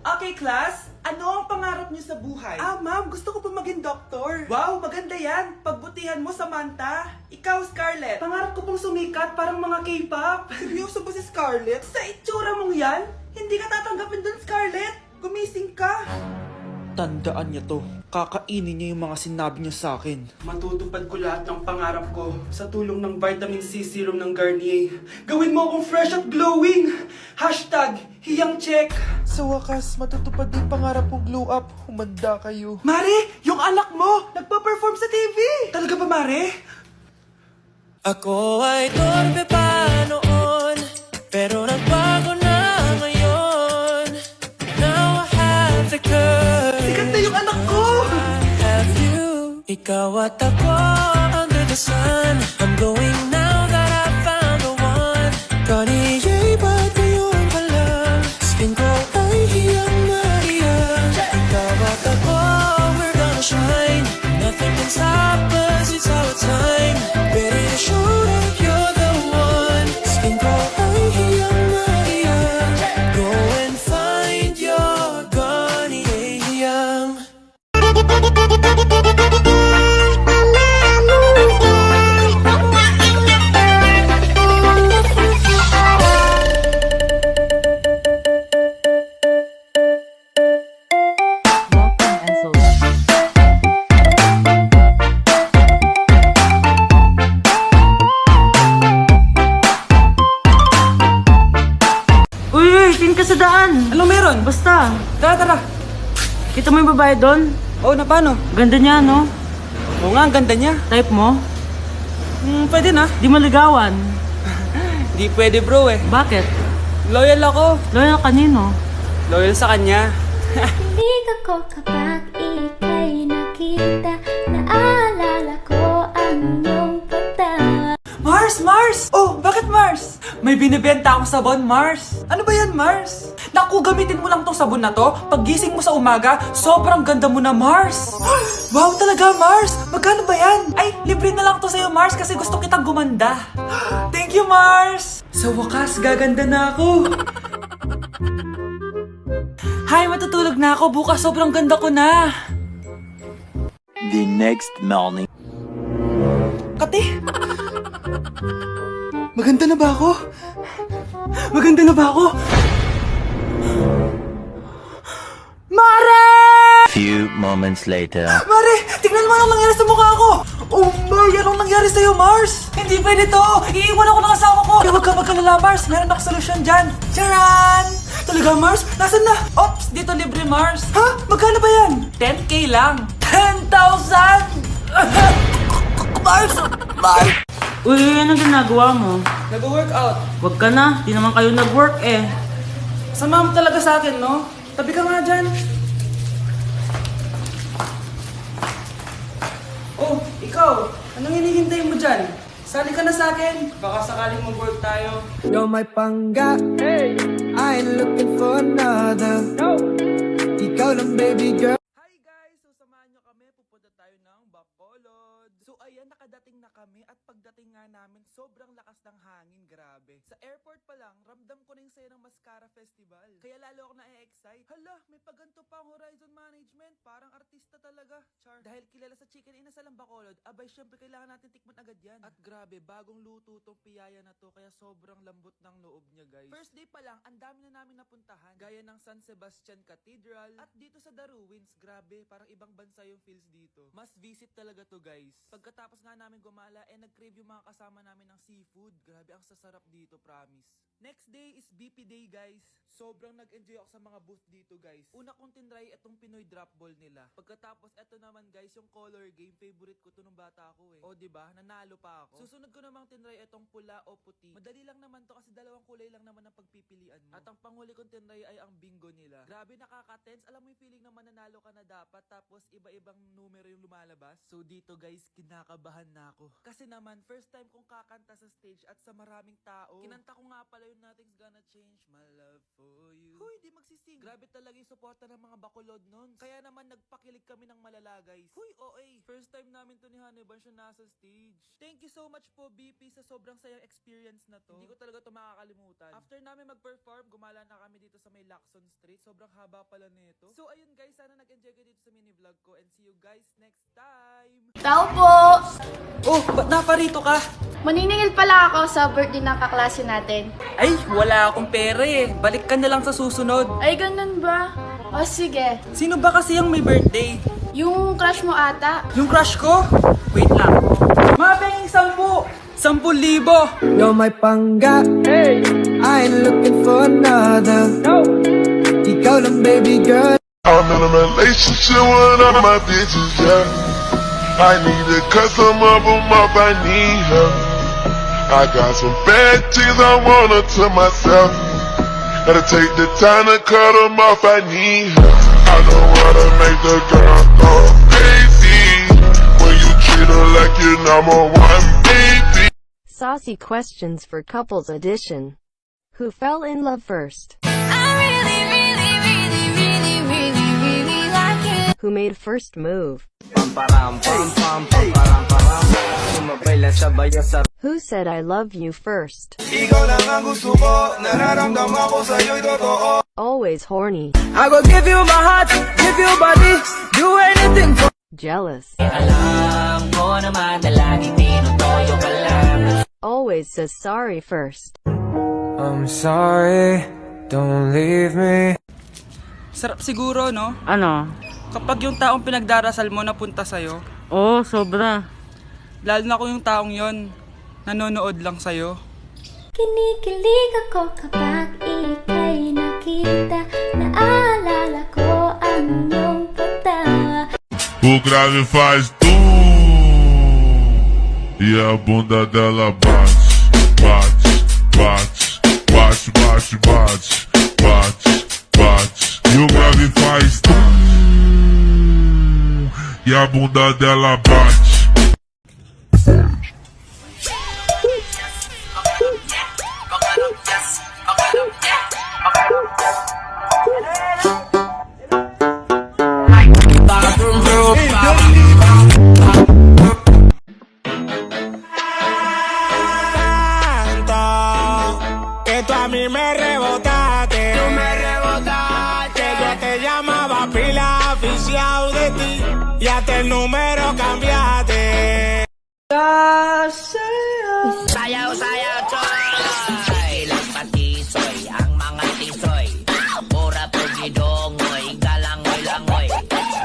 Okay, class. Ano ang pangarap niyo sa buhay? Ma'am, gusto ko po maging doktor. Wow, maganda yan. Pagbutihan mo, Samantha. Ikaw, Scarlett. Pangarap ko pong sumikat parang mga K-pop. Seryoso ba si Scarlett? Sa itsura mong yan, hindi ka tatanggapin dun, Scarlett. Gumising ka. Tandaan niya to. Kakainin niya yung mga sinabi niya sa akin. Matutupad ko lahat ng pangarap ko sa tulong ng vitamin C serum ng Garnier. Gawin mo akong fresh at glowing! Hashtag, hiyang check! Sa wakas, matutupad din pangarap kong glow up. Humanda kayo. Mare, yung anak mo, nagpa-perform sa TV! Talaga ba, Mare? Ako ay torpe pa noon, pero nagbago na ngayon. Now I have the courage. Sikat na yung anak ko! I have you. Ikaw at ako under the sun. I'm going now that I found the one. Garnier ba ngayon pa lang? Skin ko ay hiyang na hiyang. Ikaw at ako, we're gonna shine. Nothing can stop us, it's our time. Ready to show that you're the one. Skin ko ay hiyang na hiyang. Go and find your Garnier hiyang. Welcome and so Uy, tin ka sa daan. Ano meron? Basta. Tara. Kita mo yung babae doon? Oh, na paano? Ganda niya, no? Oo nga, ang ganda niya. Type mo? Pwede na. Di maligawan. Di pwede bro eh. Bakit? Loyal ako. Loyal kanino? Loyal sa kanya. Kilig ako kapag ika'y nakita. Naalala ko ang iyong pagtawa. Mars! Oh, bakit Mars? May binibenta akong sabon, Mars. Ano ba yan, Mars? Naku, gamitin mo lang tong sabon na to. Paggising mo sa umaga, sobrang ganda mo na, Mars. Wow, talaga, Mars? Magkano ba yan? Ay, libre na lang to sa'yo, Mars, kasi gusto kitang gumanda. Thank you, Mars. Sa wakas, gaganda na ako. Hay, matutulog na ako. Bukas, sobrang ganda ko na. The next morning. Kati! Maganda na ba ako? Maganda na ba ako? Mare! Few moments later. Mare! Tignan mo anong nangyari sa mukha ko! Oh my! Anong nangyari sa'yo, Mars? Hindi pwede to! Iiwan ako ng asawa ko! Huwag ka magkalala, Mars! Meron ako solusyon dyan! Charan! Talaga, Mars? Nasaan na? Ops! Dito libre, Mars! Ha? Magkano ba yan? 10K lang! 10,000! Mars! Mars! Uy, anong ginagawa mo? Nag-workout. Wag ka na. Di naman kayo nag-work eh. Sama mo talaga sa akin, no? Tabi ka nga dyan. Oh, ikaw. Anong hinihintay mo dyan? Sali ka na sa akin. Baka sakaling mag-work tayo. You're my pangga. Hey. I ain't looking for another. No. Ikaw lang, baby girl. Hi guys! So samahan nyo kami. Pupunta tayo ng Bacolod. So ayan, nakadating na kami. At pagdating nga namin, sobrang lakas ng hangin. Grabe. Sa airport pa lang, ramdam ko na yung saya ng Mascara Festival. Kaya lalo ako na-excite. Hala, may paganto pa ang Horizon Management. Parang artista talaga. Char. Dahil kilala sa Chicken Inasal ang Bacolod, abay syempre kailangan natin tikman agad yan. At grabe, bagong luto tong piyaya na to. Kaya sobrang lambot ng loob niya, guys. First day pa lang, ang dami na namin napuntahan. Gaya ng San Sebastian Cathedral. At dito sa The Ruins, grabe, parang ibang bansa yung feels dito. Must visit talaga to, guys. Pagkatapos nga namin gumala, nag-crave yung mga kasama namin ng seafood. Grabe, ang sasarap dito, promise. Next day is BP Day, guys. Sobrang nag-enjoy ako sa mga booth dito, guys. Una kong tinry itong Pinoy drop ball nila. Pagkatapos, eto naman, guys, yung color game. Favorite ko to nung bata ako eh. O, diba? Nanalo pa ako. Susunod ko namang tinry itong pula o puti. Madali lang naman to kasi dalawang kulay lang naman ang pagpipilian mo. At ang panghuli kong tinry ay ang bingo nila. Grabe, nakaka-tense. Alam mo yung feeling na mananalo ka na dapat tapos iba-ibang numero yung lumalabas. So dito, guys, kinakabahan kinakabahan na ako. Kasi naman, first time kong kakanta sa stage at sa maraming tao. Kinanta ko nga pala yung Nothing's Gonna Change My Love For You. Huy, di magsising. Grabe talaga yung suporta ng mga Bacolod nun. Kaya naman nagpakilig kami ng malala guys. Huy, OA. First time namin to ni Hannibal siya nasa stage. Thank you so much po BP sa sobrang sayang experience na to. Hindi ko talaga to makakalimutan. After namin mag-perform, gumala na kami dito sa may Lacson Street. Sobrang haba pala nito. So ayun guys, sana nag-enjoy kayo dito sa mini vlog ko and see you guys next time. Tao po! Oh, ba't naparito ka? Maniningil pala ako sa birthday ng kaklase natin. Ay, wala akong pera eh. Balik ka na lang sa susunod. Ay, ganun ba? O sige, Sino ba kasi yung may birthday? yung crush mo ata. Yung crush ko? Wait lang. Mabeng 10! 10,000! You're my pangga. I ain't looking for another. Ikaw lang, baby girl. I'm in a relationship with all my bitches, yeah. I need to cut some of them off, I need her. I got some bad things I want her to myself. Gotta take the time to cut them off, I need her. I know how to make the girl go crazy. When you treat her like your number one baby. Saucy questions for Couples Edition. Who fell in love first? Who made first move? Who said I love you first? Always horny. I go give you my heart, give you body, do anything for. Jealous. Always says sorry first. I'm sorry, don't leave me. Sarap siguro, no? Ano? Kapag yung taong pinagdarasal mo napunta sa'yo, Oo, sobra. lalo na kung yung taong yon nanonood lang sa'yo. Kinikilig ako kapag ika'y nakita. Naalala ko ang iyong pagtawa. O grave faz e a bunda dela bate, bate, bate, bate, bate, bate, bate, bate. E o grave faz e a bunda dela bate. Que tú a mí me rebotaste, que yo te llamaba pila oficial de ti, y hasta el número cambiaste. Sayaw, sayaw, choy! Lang patisoy, ang mga tisoy. Pura pugidongoy, galangoy-langoy.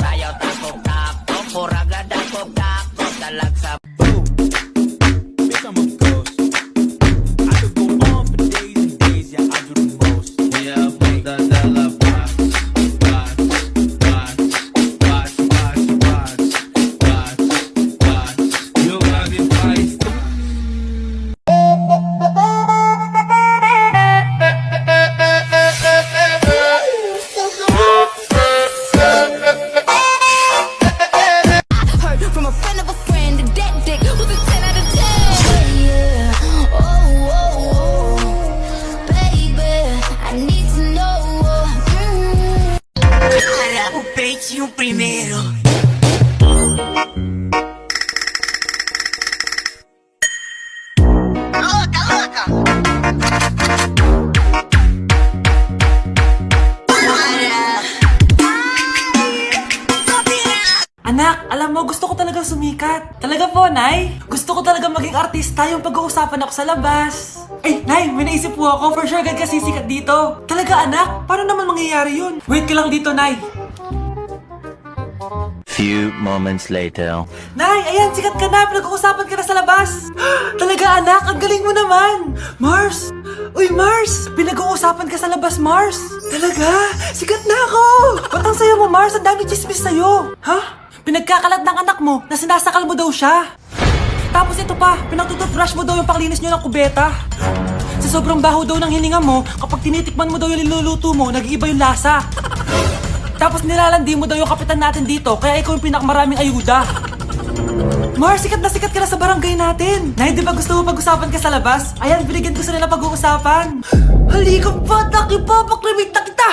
Sayaw, tapok-tapok, pura gadakok-dakok. Talag sa Bitch, I'm a ghost. I could go on for days and days, yeah, I do the most. Yeah, bunda dela bate, bate, bate, bate, bate, bate, bate, bate. Yung grabe faz From a friend of a friend, that dick was a 10 out of 10. Yeah, oh, oh, oh, baby, I need to know. o peitinho primeiro. Anak, alam mo, gusto ko talaga sumikat. Talaga po, Nay? Gusto ko talaga maging artista yung pag-uusapan ako sa labas. Ay, Nay, may naisip po ako. For sure, agad ka sisikat dito. Talaga, anak? Paano naman mangyayari yun? Wait ka lang dito, Nay. Few moments later. Nay, ayan, sikat ka na. Pinag-uusapan ka na sa labas. Talaga, anak? Ang galing mo naman. Mars! Uy, Mars! Pinag-uusapan ka sa labas, Mars. Talaga? Sikat na ako! Ba't ang sayo mo, Mars? Ang dami chismis sa'yo. Ha? Pinagkakalat ng anak mo na sinasakal mo daw siya. Tapos ito pa, pinagtututbrush mo daw yung panglinis nyo ng kubeta. Sa sobrang baho daw ng hininga mo, kapag tinitikman mo daw yung niluluto mo, nag-iiba yung lasa. Tapos nilalandi mo daw yung kapitan natin dito, kaya ikaw yung pinakamaraming ayuda. Mars, sikat ka na sa barangay natin. Nay, di ba gusto mo pag-usapan ka sa labas? Ayan, binigyan ko sila ng pag-uusapan. Halika ba, nakipapaklimit na kita!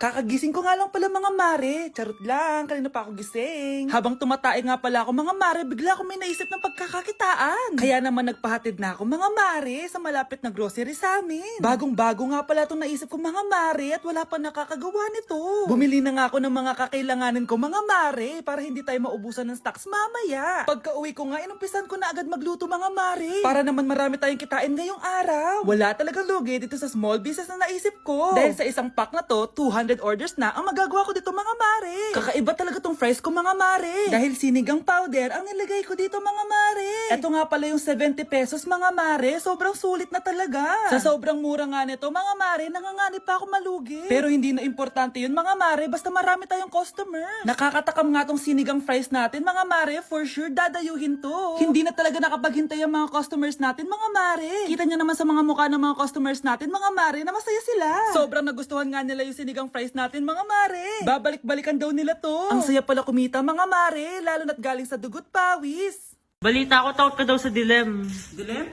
Kakagising ko nga lang pala mga mare. Charot lang, kanina pa ako gising. Habang tumatae nga pala ako mga mare, bigla ako may naisip ng pagkakakitaan. Kaya naman nagpahatid na ako mga mare sa malapit na grocery sa amin. Bagong-bago nga pala itong naisip ko mga mare at wala pa nakakagawa nito. Bumili na nga ako ng mga kakailanganin ko mga mare para hindi tayo maubusan ng stocks mamaya. Pagka uwi ko nga, inumpisan ko na agad magluto mga mare. Para naman marami tayong kitain ngayong araw. Wala talagang lugi dito sa small business na naisip ko. Dahil sa isang pack na to, 200 orders na ang magagawa ko dito mga mare. Kakaiba talaga tong fries ko mga mare. Dahil sinigang powder ang nilagay ko dito mga mare. Ito nga pala yung 70 pesos mga mare. Sobrang sulit na talaga. Sa sobrang mura nga nito mga mare, nanganganib pa ako malugi. Pero hindi na importante yun mga mare, basta marami tayong customer. Nakakatakam nga tong sinigang fries natin mga mare, for sure dadayuhin to. Hindi na talaga nakapaghintay ang mga customers natin mga mare. Kita nyo naman sa mga mukha ng mga customers natin mga mare na masaya sila. Sobrang nagustuhan nga nila yung sinigang fries natin mga mare. Babalik-balikan daw nila to. Ang saya pala kumita mga mare, lalo na't galing sa dugot pawis. Balita ko, takot ka daw sa dilim. Dilim?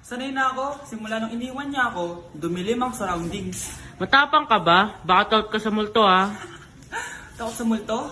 Sanay na ako. Simula nung iniwan niya ako, dumilim ang surroundings. Matapang ka ba? Baka taot ka sa multo, ha? Takot sa multo?